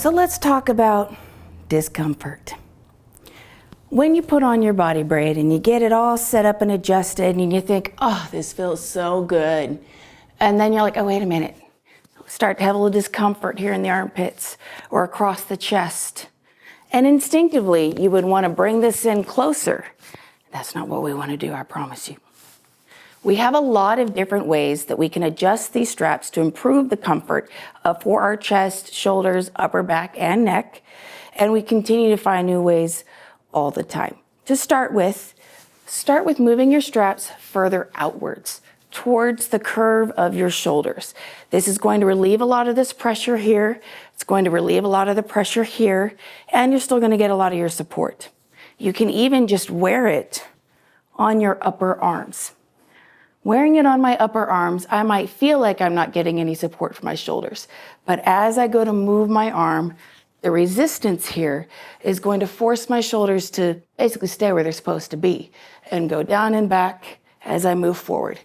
So let's talk about discomfort. When you put on your body braid and you get it all set up and adjusted and you think, oh, this feels so good. And then you're like, oh, wait a minute. Start to have a little discomfort here in the armpits or across the chest. And instinctively, you would want to bring this in closer. That's not what we want to do, I promise you. We have a lot of different ways that we can adjust these straps to improve the comfort for our chest, shoulders, upper back, and neck. And we continue to find new ways all the time. To start with moving your straps further outwards towards the curve of your shoulders. This is going to relieve a lot of this pressure here. It's going to relieve a lot of the pressure here, and you're still going to get a lot of your support. You can even just wear it on your upper arms. Wearing it on my upper arms, I might feel like I'm not getting any support from my shoulders. But as I go to move my arm, the resistance here is going to force my shoulders to basically stay where they're supposed to be and go down and back as I move forward.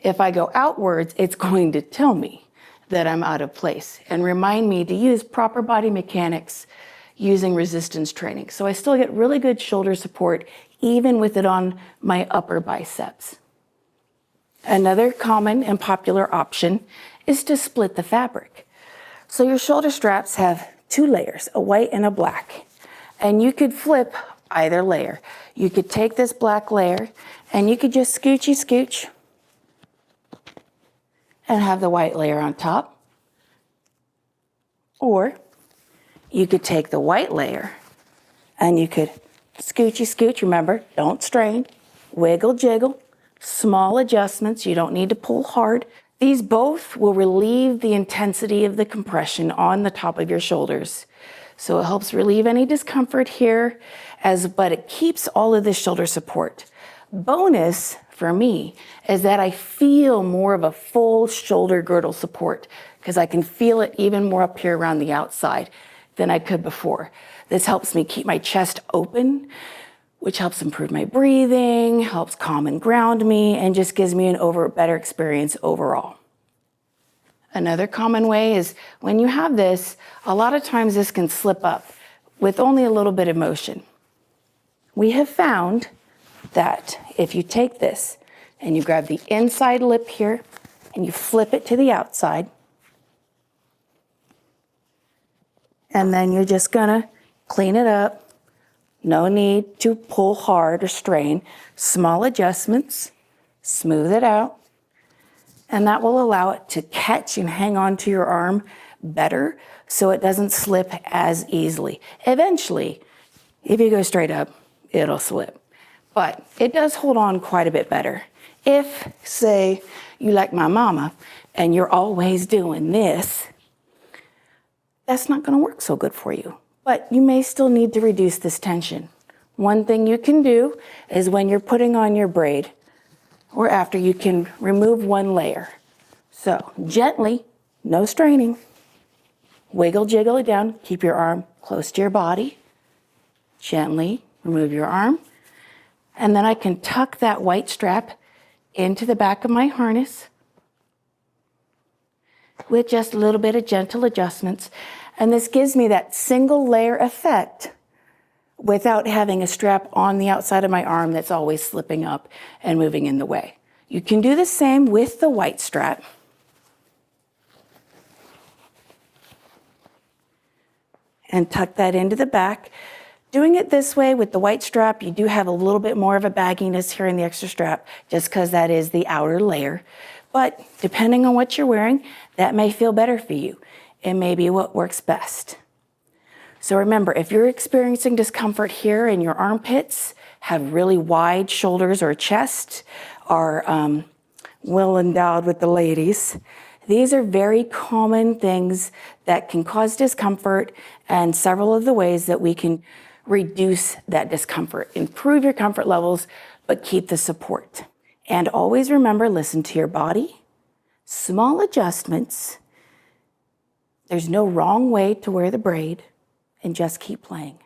If I go outwards, it's going to tell me that I'm out of place and remind me to use proper body mechanics using resistance training. So I still get really good shoulder support even with it on my upper biceps. Another common and popular option is to split the fabric. So your shoulder straps have two layers, a white and a black. And you could flip either layer. You could take this black layer and you could just scooch and have the white layer on top. Or you could take the white layer and you could scooch, remember, don't strain, wiggle, jiggle, small adjustments, you don't need to pull hard. These both will relieve the intensity of the compression on the top of your shoulders. So it helps relieve any discomfort here, but it keeps all of this shoulder support. Bonus for me is that I feel more of a full shoulder girdle support because I can feel it even more up here around the outside than I could before. This helps me keep my chest open, which helps improve my breathing, helps calm and ground me, and just gives me a better experience overall. Another common way is when you have this, a lot of times this can slip up with only a little bit of motion. We have found that if you take this and you grab the inside lip here and you flip it to the outside, and then you're just gonna clean it up. No need to pull hard or strain. Small adjustments, smooth it out, and that will allow it to catch and hang on to your arm better so it doesn't slip as easily. Eventually, if you go straight up, it'll slip. But it does hold on quite a bit better. If, say, you like my mama and you're always doing this, that's not gonna work so good for you. But you may still need to reduce this tension. One thing you can do is when you're putting on your braid or after, you can remove one layer. So gently, no straining, wiggle, jiggle it down, keep your arm close to your body, gently remove your arm, and then I can tuck that white strap into the back of my harness with just a little bit of gentle adjustments. And this gives me that single layer effect without having a strap on the outside of my arm that's always slipping up and moving in the way. You can do the same with the white strap. And tuck that into the back. Doing it this way with the white strap, you do have a little bit more of a bagginess here in the extra strap just because that is the outer layer. But depending on what you're wearing, that may feel better for you. It may be what works best. So remember, if you're experiencing discomfort here in your armpits, have really wide shoulders or chest, are well endowed with the ladies, these are very common things that can cause discomfort, and several of the ways that we can reduce that discomfort, improve your comfort levels, but keep the support. And always remember, listen to your body, small adjustments. There's no wrong way to wear the braid, and just keep playing.